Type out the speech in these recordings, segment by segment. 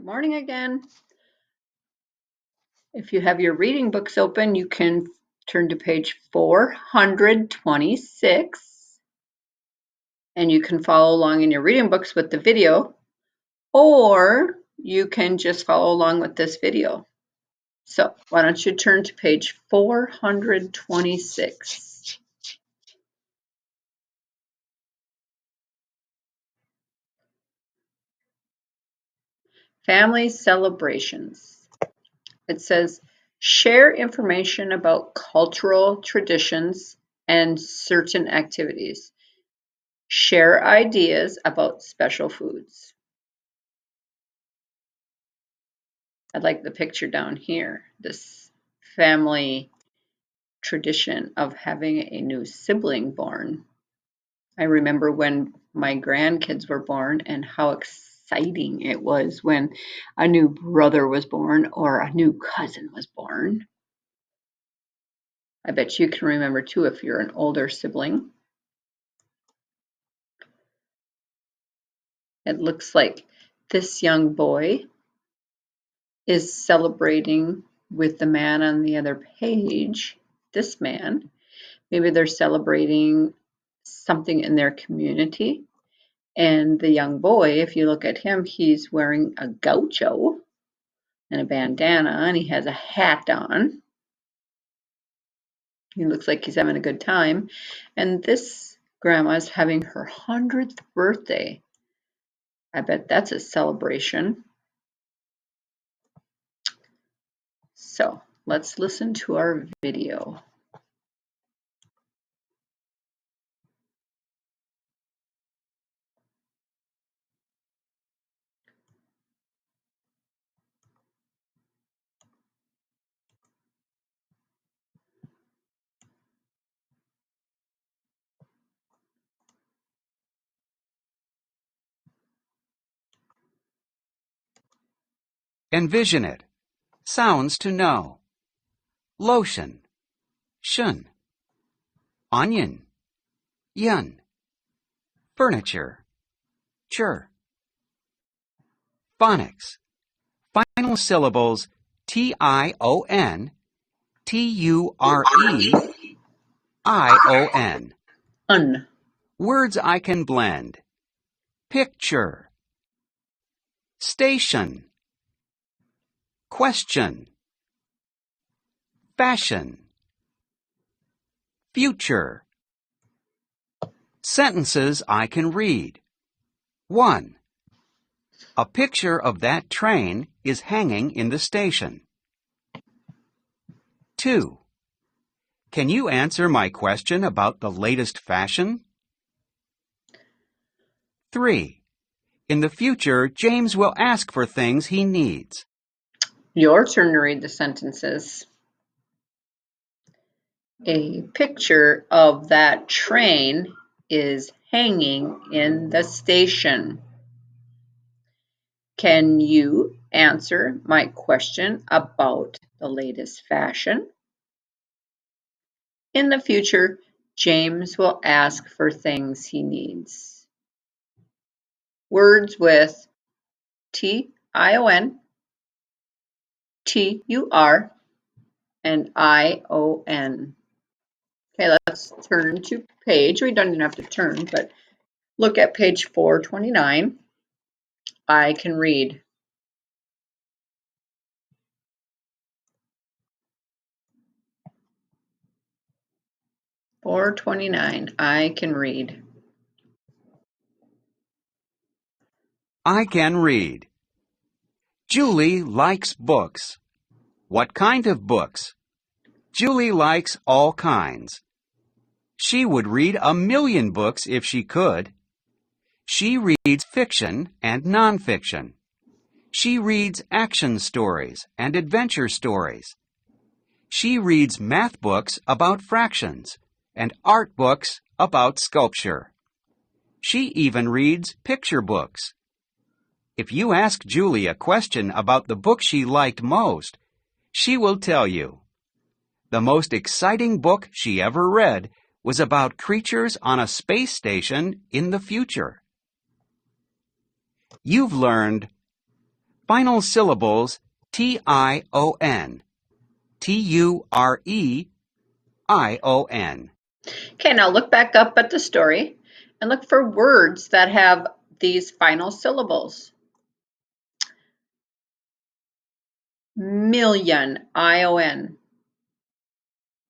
Good morning again. If you have your reading books open, you can turn to page 426 and you can follow along in your reading books with the video, or you can just follow along with this video. So why don't you turn to page 426. Family celebrations. It says, share information about cultural traditions and certain activities. Share ideas about special foods. I like the picture down here, this family tradition of having a new sibling born. I remember when my grandkids were born and how exciting it was when a new brother was born or a new cousin was born. I bet you can remember too if you're an older sibling. It looks like this young boy is celebrating with the man on the other page, this man. Maybe they're celebrating something in their community. And the young boy, if you look at him, he's wearing a gaucho and a bandana, and he has a hat on. He looks like he's having a good time. And this grandma's having her 100th birthday. I bet that's a celebration. So let's listen to our video. Envision it. Sounds to know. Lotion. Shun. Onion. Yun. Furniture. Chur. Phonics. Final syllables T-I-O-N, T-U-R-E-I-O-N. Un. Words I can blend. Picture. Station. Question. Fashion. Future. Sentences I can read. 1. A picture of that train is hanging in the station. 2. Can you answer my question about the latest fashion? 3. In the future, James will ask for things he needs. Your turn to read the sentences. A picture of that train is hanging in the station. Can you answer my question about the latest fashion? In the future, James will ask for things he needs. Words with T-I-O-N, T-U-R, and I-O-N. Okay, let's turn to page. We don't even have to turn, but look at page 429. I can read. .429. I can read. I can read. Julie likes books. What kind of books? Julie likes all kinds. She would read 1,000,000 books if she could. She reads fiction and nonfiction. She reads action stories and adventure stories. She reads math books about fractions and art books about sculpture. She even reads picture books. If you ask Julie a question about the book she liked most, she will tell you. The most exciting book she ever read was about creatures on a space station in the future. You've learned Final syllables T-I-O-N. T-U-R-E-I-O-N. Okay, now look back up at the story and look for words that have these final syllables. Million, I-O-N.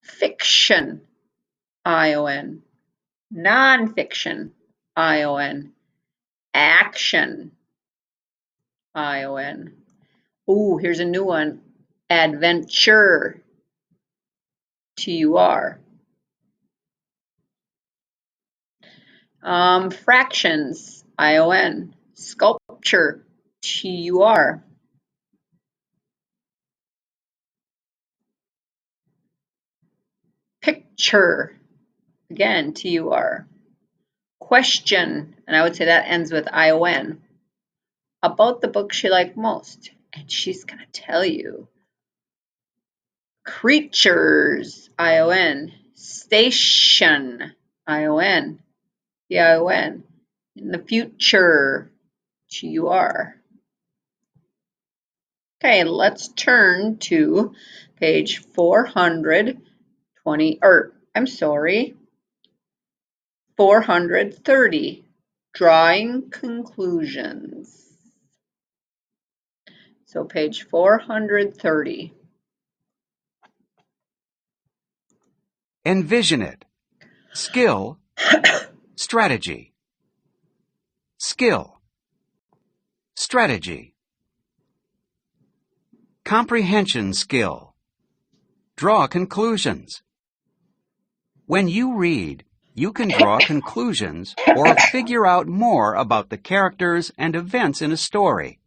Fiction, I-O-N. Nonfiction, I-O-N. Action, I-O-N. Ooh, here's a new one. Adventure, T-U-R. Fractions, I-O-N. Sculpture, T-U-R. Picture, again, T-U-R. Question, and I would say that ends with I-O-N. About the book she liked most, and she's going to tell you. Creatures, I-O-N. Station, I-O-N. The I-O-N. In the future, T-U-R. Okay, let's turn to page 420, 430, drawing conclusions. So page 430. Envision it. Skill, strategy. Skill, strategy. Comprehension skill. Draw conclusions. When you read, you can draw conclusions or figure out more about the characters and events in a story.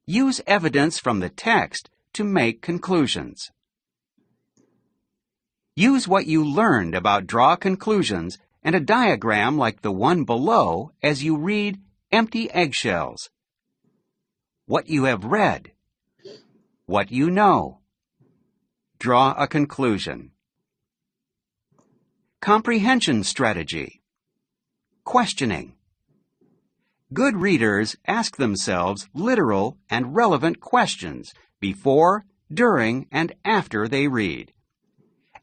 Use evidence from the text to make conclusions. Use what you learned about draw conclusions and a diagram like the one below as you read Empty Eggshells. What you have read. What you know. Draw a conclusion. Comprehension strategy. Questioning. Good readers ask themselves literal and relevant questions before, during, and after they read.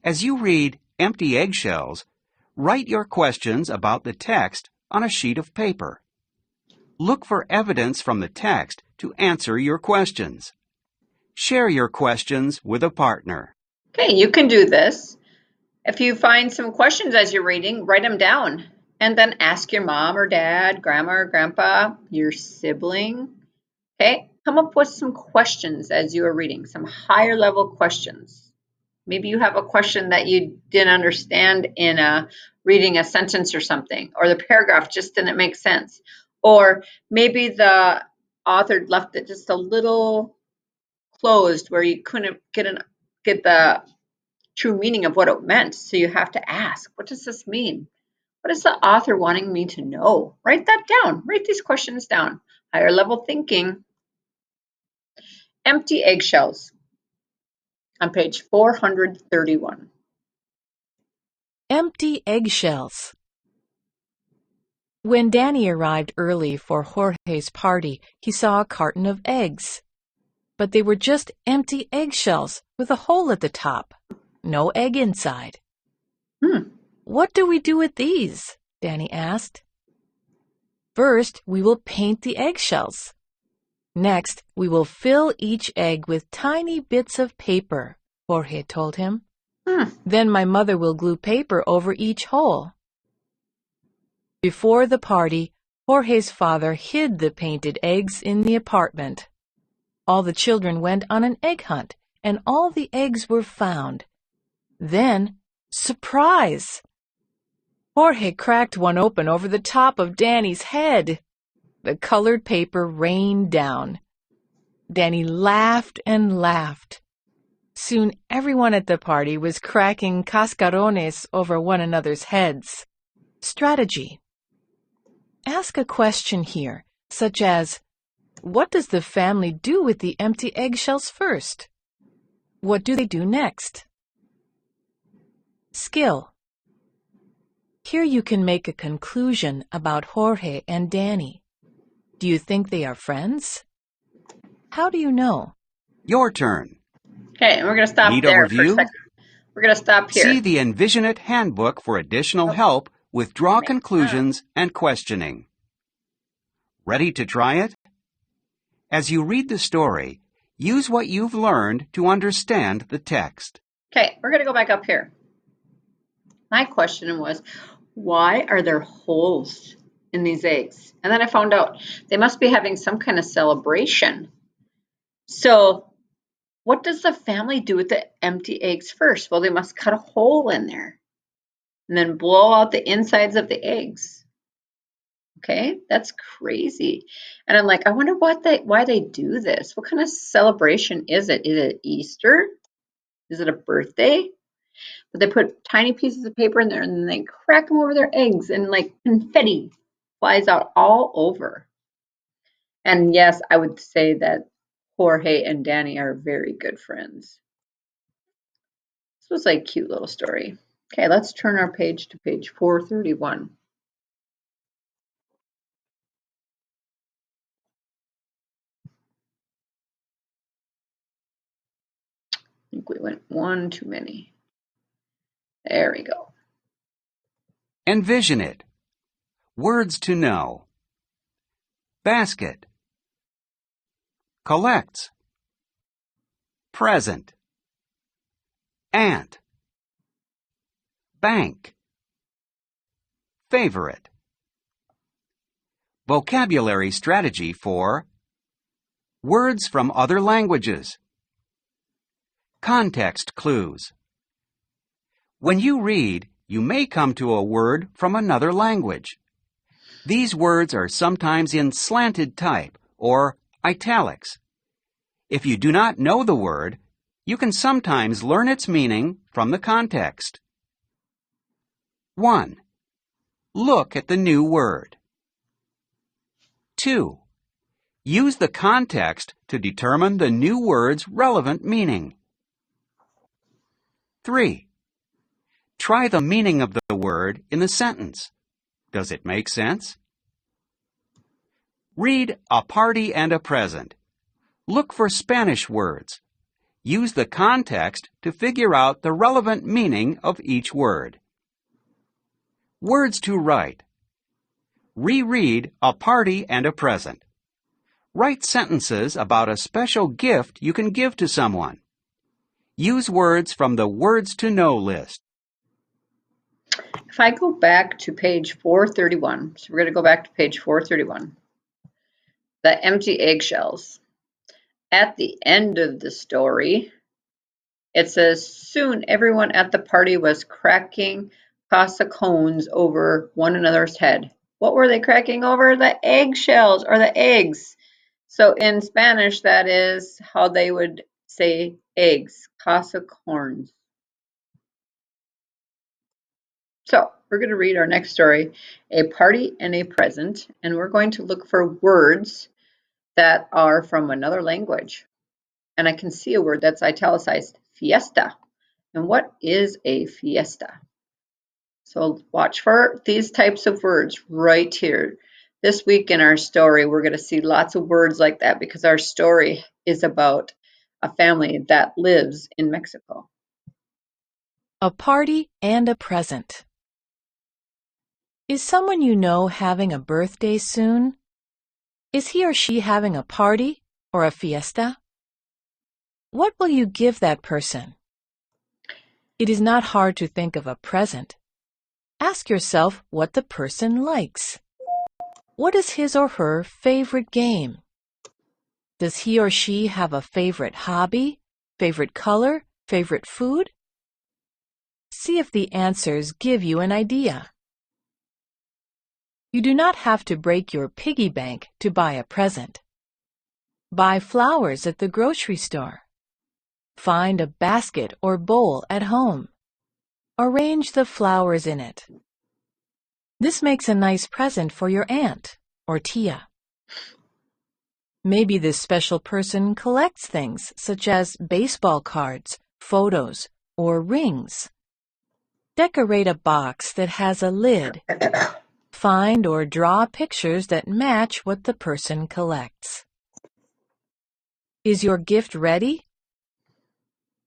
As you read Empty Eggshells, write your questions about the text on a sheet of paper. Look for evidence from the text to answer your questions. Share your questions with a partner. Okay, you can do this. If you find some questions as you're reading, write them down and then ask your mom or dad, grandma or grandpa, your sibling. Okay, come up with some questions as you are reading, some higher level questions. Maybe you have a question that you didn't understand in reading a sentence or something, or the paragraph just didn't make sense. Or maybe the author left it just a little closed where you couldn't get the true meaning of what it meant. So you have to ask, what does this mean? What is the author wanting me to know? Write that down. Write these questions down. Higher level thinking. Empty eggshells on page 431. Empty eggshells. When Danny arrived early for Jorge's party, he saw a carton of eggs. But they were just empty eggshells with a hole at the top. No egg inside. What do we do with these? Danny asked. First, we will paint the eggshells. Next, we will fill each egg with tiny bits of paper, Jorge told him. Then my mother will glue paper over each hole. Before the party, Jorge's father hid the painted eggs in the apartment. All the children went on an egg hunt, and all the eggs were found. Then, surprise! Jorge cracked one open over the top of Danny's head. The colored paper rained down. Danny laughed and laughed. Soon everyone at the party was cracking cascarones over one another's heads. Strategy. Ask a question here, such as, what does the family do with the empty eggshells first? What do they do next? Skill. Here you can make a conclusion about Jorge and Danny. Do you think they are friends? How do you know? Your turn. Okay, and we're going to stop Need a there for a review? second. We're going to stop See here. the Envision It Handbook for additional Oh, help with draw man. conclusions and questioning. Ready to try it? As you read the story, use what you've learned to understand the text. Okay, we're going to go back up here. My question was, why are there holes in these eggs? And then I found out they must be having some kind of celebration. So what does the family do with the empty eggs first? Well, they must cut a hole in there and then blow out the insides of the eggs. Okay, that's crazy. And I'm like, I wonder why they do this. What kind of celebration is it? Is it Easter? Is it a birthday? But they put tiny pieces of paper in there and then they crack them over their eggs and like confetti flies out all over. And yes, I would say that Jorge and Danny are very good friends. This was like a cute little story. Okay, let's turn our page to page 431. I think we went one too many. There we go. Envision it. Words to know. Basket. Collects. Present. Aunt. Bank. Favorite. Vocabulary strategy for words from other languages. Context clues. When you read, you may come to a word from another language. These words are sometimes in slanted type or italics. If you do not know the word, you can sometimes learn its meaning from the context. 1. Look at the new word. 2. Use the context to determine the new word's relevant meaning. 3. Try the meaning of the word in the sentence. Does it make sense? Read A Party and a Present. Look for Spanish words. Use the context to figure out the relevant meaning of each word. Words to write. Reread A Party and a Present. Write sentences about a special gift you can give to someone. Use words from the Words to Know list. If I go back to page 431, so we're going to go back to page 431, the empty eggshells. At the end of the story, it says, soon everyone at the party was cracking casa cones over one another's head. What were they cracking over? The eggshells or the eggs. So in Spanish, that is how they would say eggs, casa corns. So we're going to read our next story, A Party and a Present, and we're going to look for words that are from another language. And I can see a word that's italicized, fiesta. And what is a fiesta? So watch for these types of words right here. This week in our story, we're going to see lots of words like that because our story is about a family that lives in Mexico. A party and a present. Is someone you know having a birthday soon? Is he or she having a party or a fiesta? What will you give that person? It is not hard to think of a present. Ask yourself what the person likes. What is his or her favorite game? Does he or she have a favorite hobby, favorite color, favorite food? See if the answers give you an idea. You do not have to break your piggy bank to buy a present. Buy flowers at the grocery store. Find a basket or bowl at home. Arrange the flowers in it. This makes a nice present for your aunt or tia. Maybe this special person collects things such as baseball cards, photos, or rings. Decorate a box that has a lid. Find or draw pictures that match what the person collects. Is your gift ready?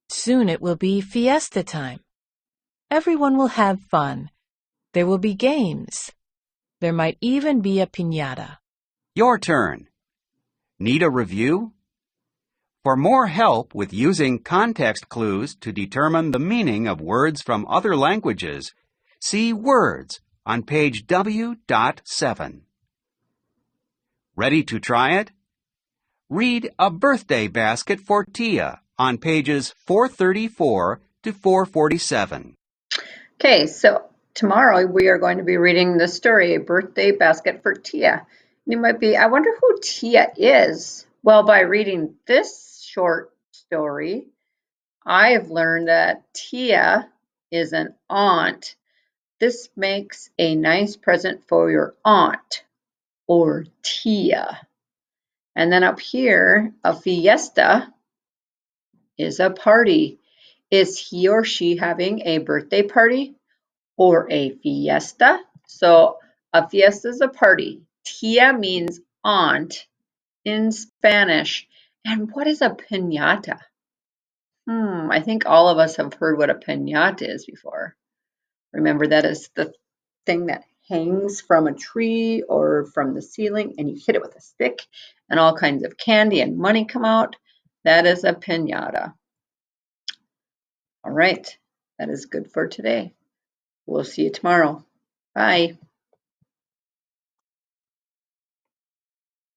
Soon it will be fiesta time. Everyone will have fun. There will be games. There might even be a piñata. Your turn. Need a review? For more help with using context clues to determine the meaning of words from other languages, see Words on page W.7. Ready to try it? Read A Birthday Basket for Tia on pages 434 to 447. Okay, so tomorrow we are going to be reading the story, A Birthday Basket for Tia. You might be, I wonder who Tia is. Well, by reading this short story, I've learned that Tia is an aunt. This makes a nice present for your aunt, or Tia. And then up here, a fiesta is a party. Is he or she having a birthday party or a fiesta? So a fiesta is a party. Tia means aunt in Spanish. And what is a piñata? I think all of us have heard what a piñata is before. Remember, that is the thing that hangs from a tree or from the ceiling, and you hit it with a stick, and all kinds of candy and money come out. That is a piñata. All right, that is good for today. We'll see you tomorrow. Bye.